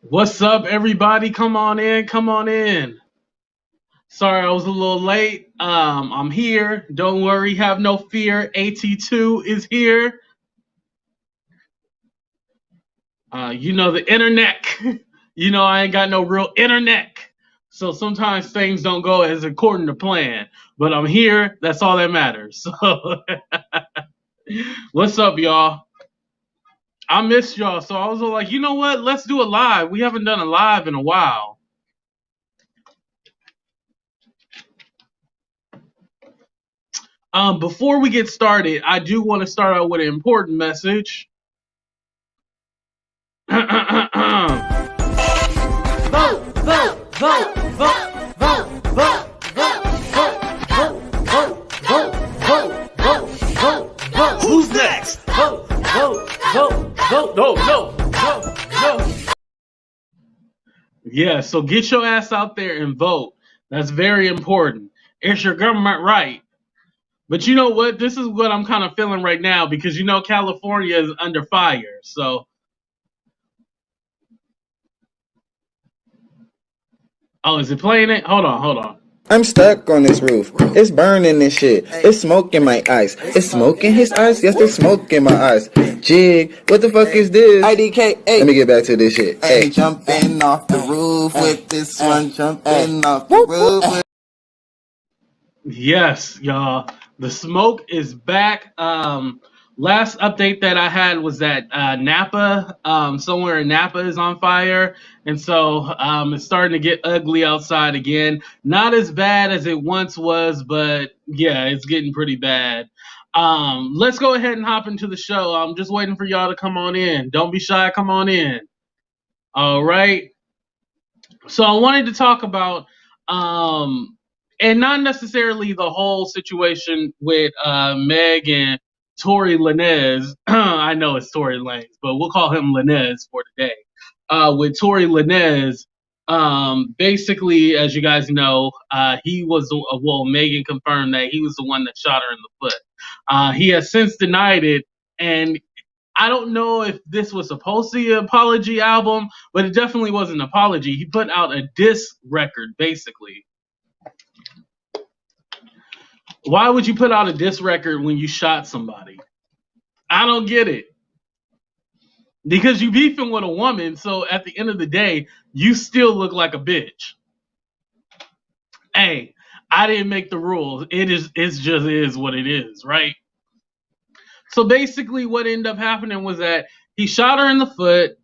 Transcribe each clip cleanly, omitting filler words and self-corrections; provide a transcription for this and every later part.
What's up, everybody? Come on in, come on in. Sorry, I was a little late. I'm here. Don't worry, have no fear. AT2 is here. You know the internet. You know I ain't got no real internet. So sometimes things don't go as according to plan. But I'm here. That's all that matters. So what's up, y'all? I missed y'all. So I was like, you know what? Let's do a live. We haven't done a live in a while. Before we get started, I do want to start out with an important message. Vote, vote, vote, vote, vote, vote, vote. Who's next? Vote, vote, vote, vote. No. Yeah, so get your ass out there and vote. That's very important. It's your government right. But you know what? This is what I'm kind of feeling right now because you know California is under fire. So, oh, is it playing it? Hold on. I'm stuck on this roof. It's burning this shit. It's smoking my eyes. It's smoking his eyes. Yes, there's smoke in my eyes. Jig, what the fuck is this? IDK. Let me get back to this shit. Hey, jumping off the roof with this one. Jumping off the roof. Yes, y'all. The smoke is back. Last update that I had was that Napa, somewhere in Napa is on fire. And so it's starting to get ugly outside again. Not as bad as it once was, but yeah, it's getting pretty bad. Let's go ahead and hop into the show. I'm just waiting for y'all to come on in. Don't be shy, come on in. All right. So I wanted to talk about and not necessarily the whole situation with Meg and Tory Lanez. I know it's Tory Lanez, but we'll call him Lanez for today. With Tory Lanez, basically, as you guys know, he was well. Megan confirmed that he was the one that shot her in the foot. He has since denied it, and I don't know if this was supposed to be an apology album, but it definitely was an apology. He put out a diss record, basically. Why would you put out a diss record when you shot somebody? I don't get it. Because you beefing with a woman, so at the end of the day, you still look like a bitch. Hey, I didn't make the rules. It just is what it is, right? So basically what ended up happening was that he shot her in the foot.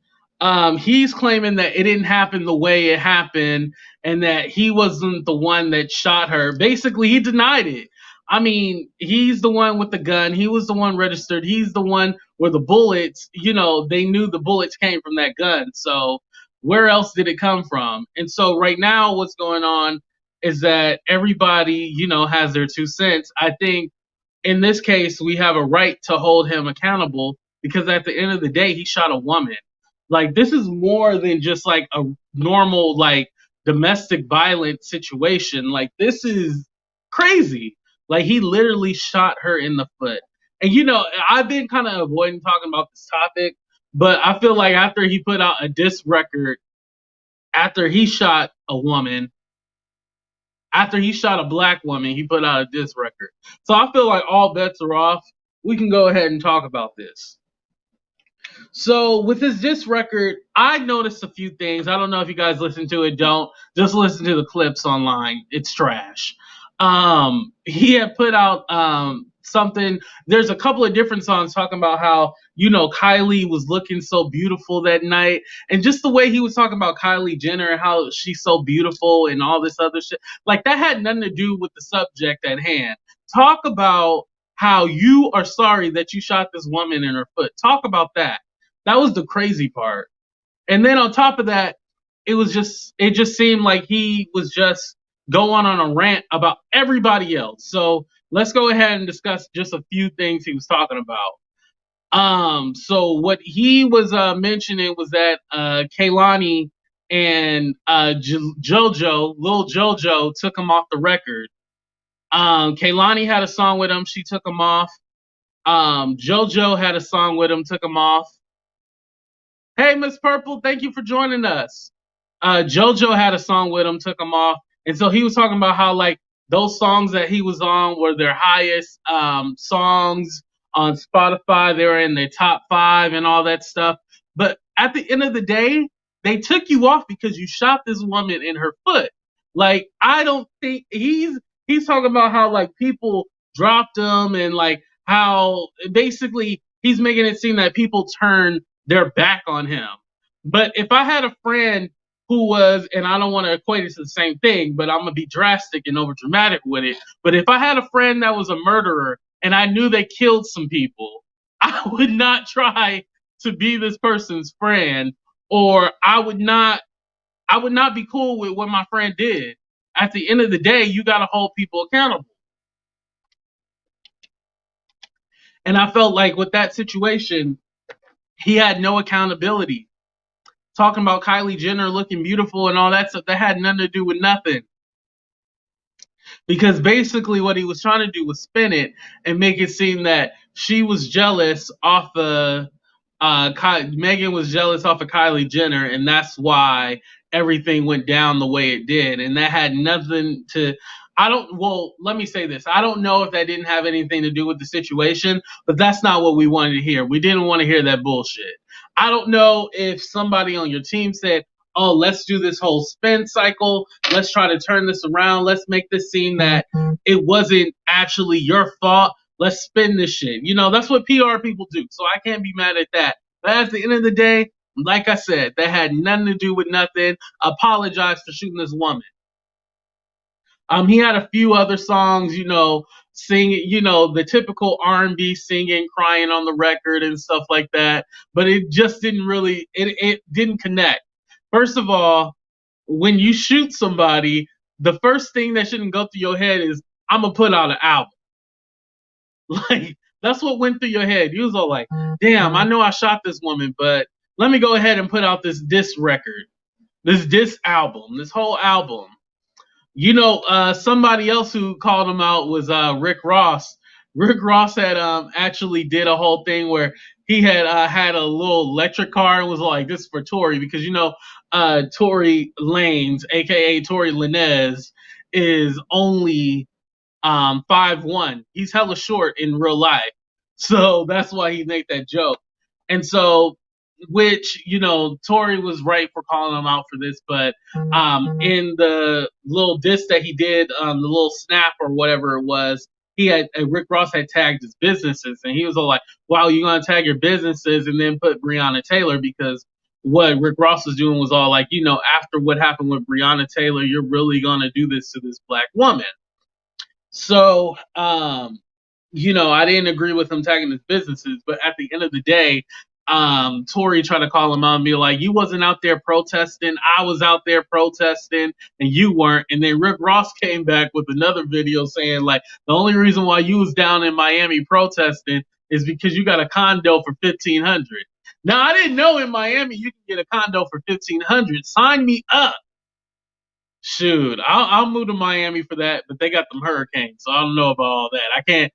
He's claiming that it didn't happen the way it happened and that he wasn't the one that shot her. Basically, he denied it. I mean, he's the one with the gun. He was the one registered. He's the one where the bullets, you know, they knew the bullets came from that gun. So where else did it come from? And so right now what's going on is that everybody, you know, has their 2 cents. I think in this case, we have a right to hold him accountable because at the end of the day, he shot a woman. Like, this is more than just like a normal, like, domestic violence situation. Like, this is crazy. Like, he literally shot her in the foot. And, you know, I've been kind of avoiding talking about this topic, but I feel like after he put out a diss record, after he shot a woman, after he shot a black woman, he put out a diss record. So I feel like all bets are off. We can go ahead and talk about this. So with his diss record, I noticed a few things. I don't know if you guys listen to it. Don't. Just listen to the clips online. It's trash. He had put out something. There's a couple of different songs talking about how, you know, Kylie was looking so beautiful that night, and just the way he was talking about Kylie Jenner and how she's so beautiful and all this other shit. Like, that had nothing to do with the subject at hand. Talk about how you are sorry that you shot this woman in her foot. Talk about that. That was the crazy part. And then on top of that, it just seemed like he was just going on a rant about everybody else. So let's go ahead and discuss just a few things he was talking about. So what he was mentioning was that Kehlani and JoJo, Lil JoJo, took him off the record. Kehlani had a song with him, she took him off. JoJo had a song with him, took him off. Hey, Miss Purple, thank you for joining us. JoJo had a song with him, took him off, and so he was talking about how like those songs that he was on were their highest songs on Spotify. They were in their top 5 and all that stuff. But at the end of the day, they took you off because you shot this woman in her foot. Like I don't think he's talking about how like people dropped him and like how basically he's making it seem that people turn their back on him. But if I had a friend who was, and I don't want to equate it to the same thing, but I'm gonna be drastic and over dramatic with it. But if I had a friend that was a murderer and I knew they killed some people, I would not try to be this person's friend, or I would not be cool with what my friend did. At the end of the day, you gotta hold people accountable. And I felt like with that situation, he had no accountability. Talking about Kylie Jenner looking beautiful and all that stuff, that had nothing to do with nothing. Because basically what he was trying to do was spin it and make it seem that she was jealous off of Megan was jealous off of Kylie Jenner, and that's why everything went down the way it did. And that had nothing to let me say this. I don't know if that didn't have anything to do with the situation, but that's not what we wanted to hear. We didn't want to hear that bullshit. I don't know if somebody on your team said, oh, let's do this whole spin cycle. Let's try to turn this around. Let's make this seem that it wasn't actually your fault. Let's spin this shit. You know, that's what PR people do. So I can't be mad at that. But at the end of the day, like I said, that had nothing to do with nothing. Apologize for shooting this woman. He had a few other songs, you know, singing, you know, the typical R&B singing, crying on the record and stuff like that. But it just didn't really, it didn't connect. First of all, when you shoot somebody, the first thing that shouldn't go through your head is, I'm going to put out an album. Like, that's what went through your head. You was all like, damn, I know I shot this woman, but let me go ahead and put out this disc record, this disc album, this whole album. You know, somebody else who called him out was Rick Ross. Rick Ross had actually did a whole thing where he had had a little electric car and was like, this is for Tory, because you know Tory Lanez, aka Tory Lanez, is only 5'1". He's hella short in real life. So that's why he made that joke. And so, which, you know, Tory was right for calling him out for this, but in the little diss that he did, the little snap or whatever it was, he had Rick Ross had tagged his businesses, and he was all like, wow, you're gonna tag your businesses and then put Breonna Taylor, because what Rick Ross was doing was all like, you know, after what happened with Breonna Taylor, you're really gonna do this to this black woman. So, you know, I didn't agree with him tagging his businesses, but at the end of the day, Tory tried to call him out and be like, you wasn't out there protesting, I was out there protesting, and you weren't. And then Rick Ross came back with another video saying, like, the only reason why you was down in Miami protesting is because you got a condo for $1,500. Now, I didn't know in Miami you can get a condo for $1,500. Sign me up. Shoot, I'll move to Miami for that, but they got them hurricanes, so I don't know about all that. I can't.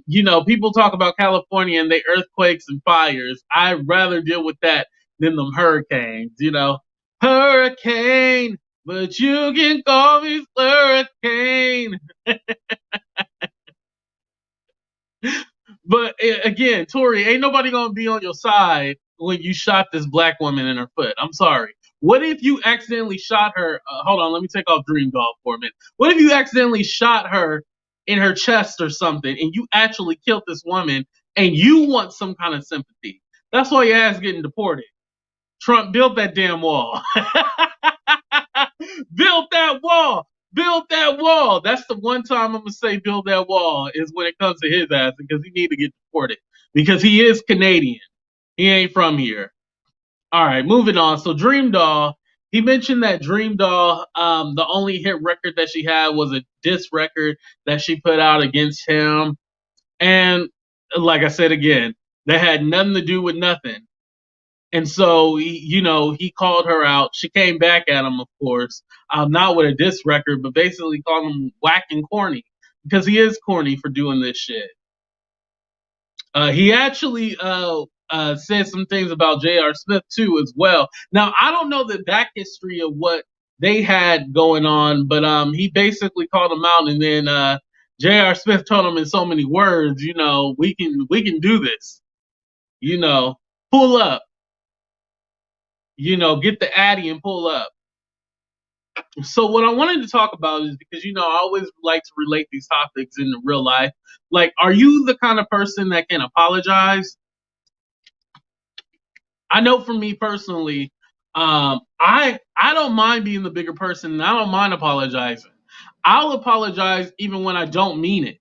You know, people talk about California and the earthquakes and fires. I'd rather deal with that than them hurricanes. You know, hurricane, but you can call me hurricane. But again, Tory, ain't nobody gonna be on your side when you shot this black woman in her foot. I'm sorry. What if you accidentally shot her? Hold on, let me take off Dream Doll for a minute. What if you accidentally shot her in her chest or something, and you actually killed this woman, and you want some kind of sympathy? That's why your ass getting deported. Trump built that damn wall. Build that wall. Build that wall. That's the one time I'm gonna say build that wall is when it comes to his ass, because he need to get deported because he is Canadian. He ain't from here. All right, moving on. So Dream Doll, he mentioned that Dream Doll, the only hit record that she had was a diss record that she put out against him. And like I said again, that had nothing to do with nothing. And so, you know, he called her out. She came back at him, of course, not with a diss record, but basically called him whack and corny, because he is corny for doing this shit. He actually said some things about J.R. Smith too as well. Now I don't know the back history of what they had going on, but he basically called him out, and then J.R. Smith told him in so many words, we can do this, pull up, get the Addy and pull up. So what I wanted to talk about is because I always like to relate these topics into real life. Like, are you the kind of person that can apologize? I know for me personally, I don't mind being the bigger person, and I don't mind apologizing. I'll apologize even when I don't mean it.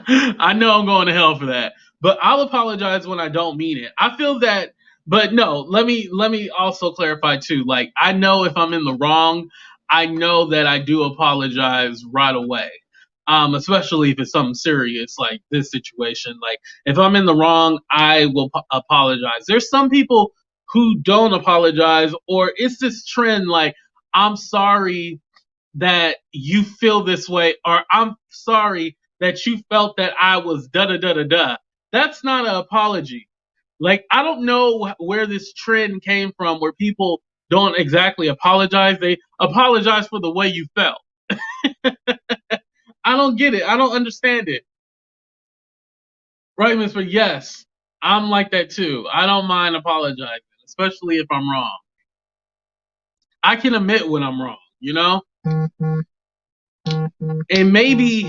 I know I'm going to hell for that, but I'll apologize when I don't mean it. I feel that, but no, let me also clarify too. Like, I know if I'm in the wrong, I know that I do apologize right away. Especially if it's something serious like this situation. Like, if I'm in the wrong, I will apologize. There's some people who don't apologize, or it's this trend like, I'm sorry that you feel this way, or I'm sorry that you felt that I was da da da da da. That's not an apology. Like, I don't know where this trend came from where people don't exactly apologize. They apologize for the way you felt. I don't get it. I don't understand it. Right, Miss? But yes, I'm like that too. I don't mind apologizing, especially if I'm wrong. I can admit when I'm wrong, And maybe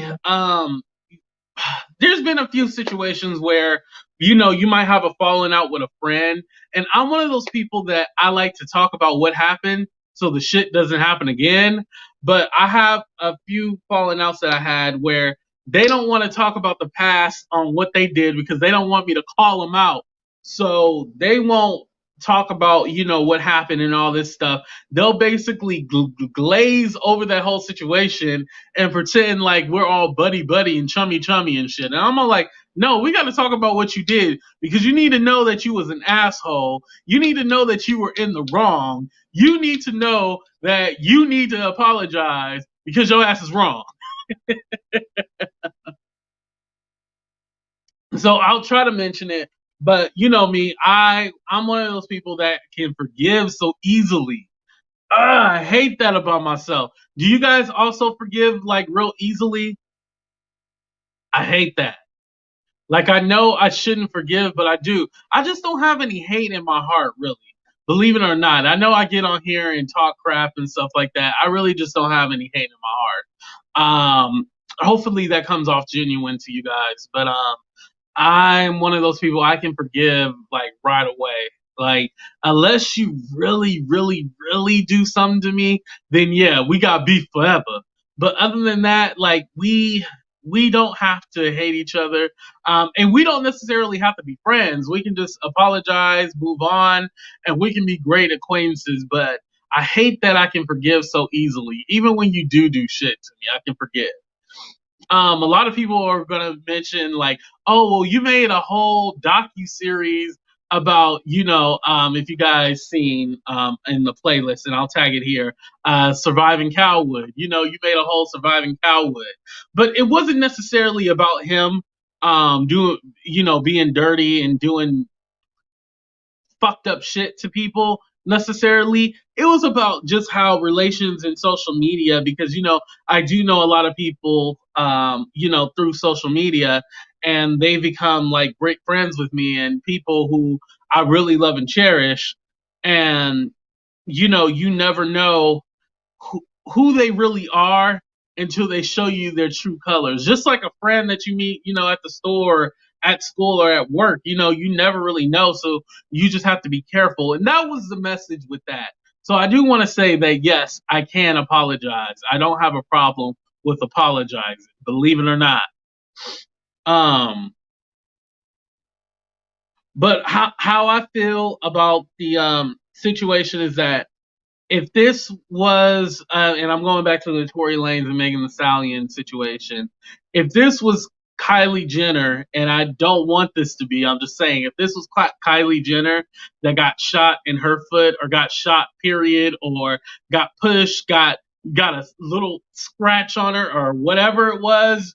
there's been a few situations where you might have a falling out with a friend, and I'm one of those people that I like to talk about what happened so the shit doesn't happen again. But I have a few falling outs that I had where they don't want to talk about the past on what they did because they don't want me to call them out, so they won't talk about what happened and all this stuff. They'll basically glaze over that whole situation and pretend like we're all buddy buddy and chummy chummy and shit. And I'm all like, no, we got to talk about what you did, because you need to know that you was an asshole. You need to know that you were in the wrong. You need to know that you need to apologize because your ass is wrong. So I'll try to mention it, but you know me, I'm one of those people that can forgive so easily. I hate that about myself. Do you guys also forgive like real easily? I hate that. Like, I know I shouldn't forgive, but I do. I just don't have any hate in my heart, really. Believe it or not. I know I get on here and talk crap and stuff like that. I really just don't have any hate in my heart. Hopefully that comes off genuine to you guys. But I'm one of those people I can forgive like right away. Like, unless you really, really, really do something to me, then yeah, we got beef forever. But other than that, like, we don't have to hate each other, and we don't necessarily have to be friends. We can just apologize, move on, and we can be great acquaintances. But I hate that I can forgive so easily. Even when you do shit to me, I can forgive. A lot of people are gonna mention like, oh, well, you made a whole docu-series about, if you guys seen in the playlist, and I'll tag it here, Surviving Calwood. You made a whole Surviving Calwood, but it wasn't necessarily about him doing, being dirty and doing fucked up shit to people necessarily. It was about just how relations in social media, because I do know a lot of people through social media, and they become like great friends with me and people who I really love and cherish. And you never know who they really are until they show you their true colors. Just like a friend that you meet, at the store, at school, or at work, you never really know. So you just have to be careful. And that was the message with that. So I do want to say that, yes, I can apologize. I don't have a problem with apologizing, believe it or not. But how I feel about the situation is that if this was, and I'm going back to the Tory Lanez and Megan Thee Stallion situation, if this was Kylie Jenner, and I don't want this to be, I'm just saying, if this was Kylie Jenner that got shot in her foot, or got shot, period, or got pushed, got a little scratch on her, or whatever it was,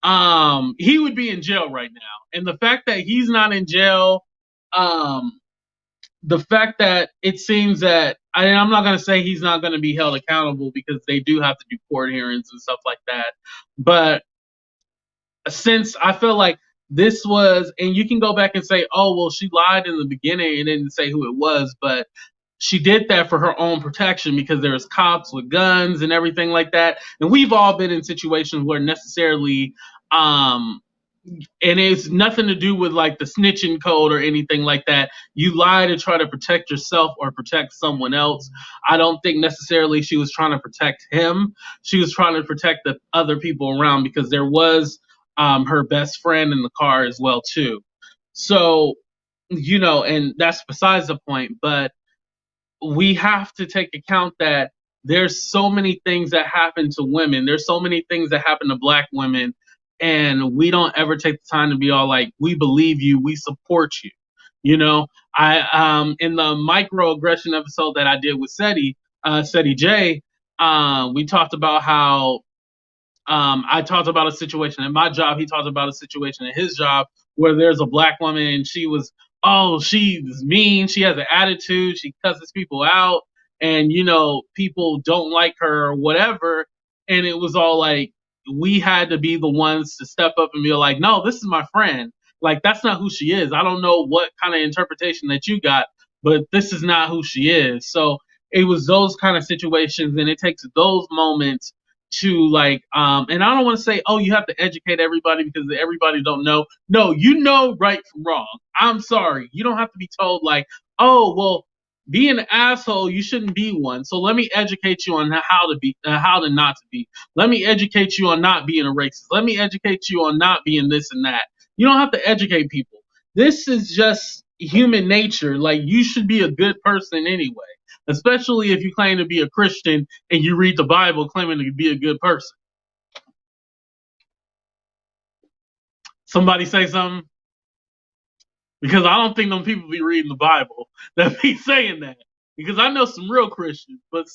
he would be in jail right now. And the fact that he's not in jail, the fact that it seems that I'm not going to say he's not going to be held accountable because they do have to do court hearings and stuff like that. But since I feel like this was, and you can go back and say, oh, well, she lied in the beginning and didn't say who it was, but she did that for her own protection because there's cops with guns and everything like that. And we've all been in situations where necessarily, and it's nothing to do with like the snitching code or anything like that. You lie to try to protect yourself or protect someone else. I don't think necessarily she was trying to protect him. She was trying to protect the other people around because there was her best friend in the car as well too. So, and that's besides the point, but we have to take account that there's so many things that happen to women. There's so many things that happen to Black women, and we don't ever take the time to be all like, we believe you, we support you. I in the microaggression episode that I did with Seti J, we talked about how I talked about a situation at my job. He talked about a situation at his job where there's a Black woman and she's mean. She has an attitude. She cusses people out, and people don't like her or whatever. And it was all like we had to be the ones to step up and be like, no, this is my friend. Like, that's not who she is. I don't know what kind of interpretation that you got, but this is not who she is. So it was those kind of situations, and it takes those moments to like and I don't want to say, oh, you have to educate everybody because everybody don't know. No, right from wrong. I'm sorry. You don't have to be told like, oh, well, be an asshole, you shouldn't be one. So let me educate you on how to not to be. Let me educate you on not being a racist. Let me educate you on not being this and that. You don't have to educate people. This is just human nature. Like, you should be a good person anyway. Especially if you claim to be a Christian and you read the Bible claiming to be a good person. Somebody say something? Because I don't think them people be reading the Bible that be saying that. Because I know some real Christians, but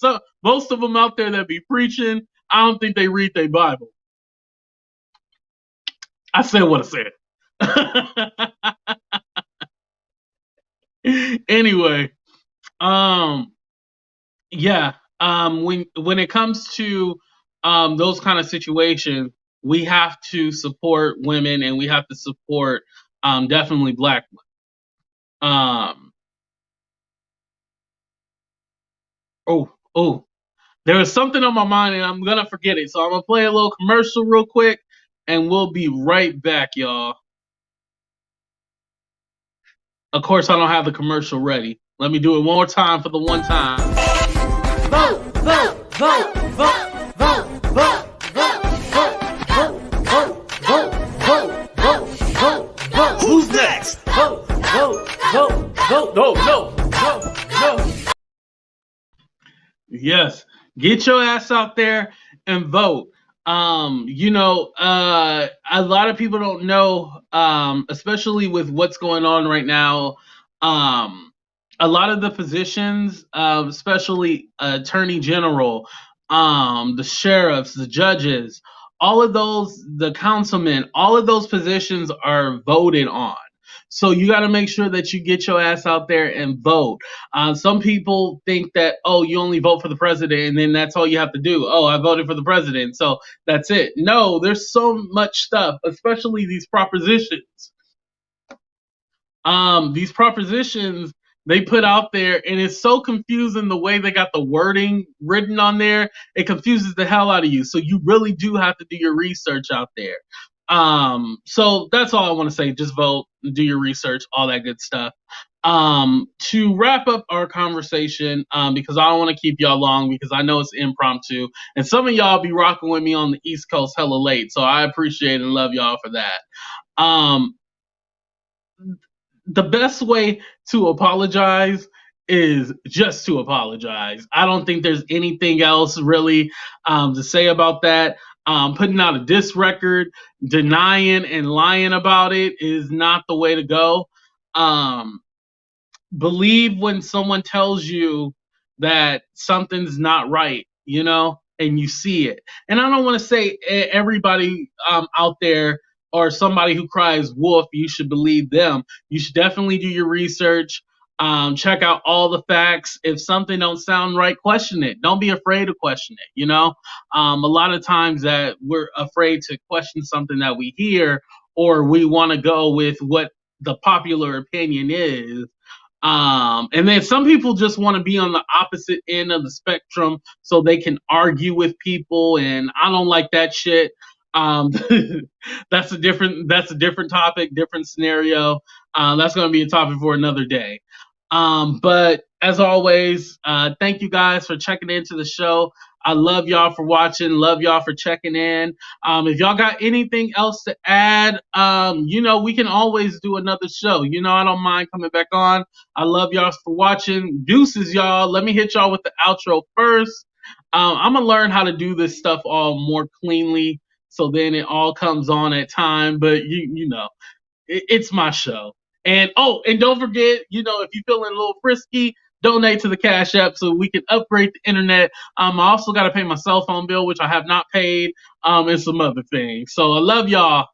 most of them out there that be preaching, I don't think they read their Bible. I said what I said. Anyway, yeah. When it comes to those kind of situations, we have to support women and we have to support definitely Black women. There was something on my mind and I'm gonna forget it, so I'm gonna play a little commercial real quick and we'll be right back, y'all. Of course, I don't have the commercial ready. Let me do it one more time for the one time. Vote, vote, vote, vote, vote, vote, vote, vote, vote, vote, vote, vote, vote, vote. Who's next? Vote, vote, vote, vote, no. Yes, get your ass out there and vote. A lot of people don't know, especially with what's going on right now. A lot of the positions, especially attorney general, the sheriffs, the judges, all of those, the councilmen, all of those positions are voted on. So you got to make sure that you get your ass out there and vote. Some people think that, oh, you only vote for the president and then that's all you have to do. Oh, I voted for the president, so that's it. No, there's so much stuff, especially these propositions. These propositions they put out there, and it's so confusing the way they got the wording written on there. It confuses the hell out of you. So you really do have to do your research out there. So that's all I want to say. Just vote, do your research, all that good stuff. To wrap up our conversation, because I don't want to keep y'all long because I know it's impromptu, and some of y'all be rocking with me on the East Coast hella late, so I appreciate and love y'all for that. The best way to apologize is just to apologize. I don't think there's anything else really to say about that. Putting out a diss record, denying and lying about it is not the way to go. Believe when someone tells you that something's not right, and you see it. And I don't want to say everybody out there or somebody who cries wolf, you should believe them. You should definitely do your research. Check out all the facts. If something don't sound right, question it. Don't be afraid to question it. You know, a lot of times that we're afraid to question something that we hear, or we want to go with what the popular opinion is. And then some people just want to be on the opposite end of the spectrum so they can argue with people, and I don't like that shit. Um, that's a different topic, different scenario. That's going to be a topic for another day. But as always, thank you guys for checking into the show. I love y'all for watching. Love y'all for checking in. If y'all got anything else to add, we can always do another show. I don't mind coming back on. I love y'all for watching. Deuces, y'all. Let me hit y'all with the outro first. I'm going to learn how to do this stuff all more cleanly, so then it all comes on at time. But, it's my show. And don't forget, if you're feeling a little frisky, donate to the Cash App so we can upgrade the internet. I also got to pay my cell phone bill, which I have not paid, and some other things. So I love y'all.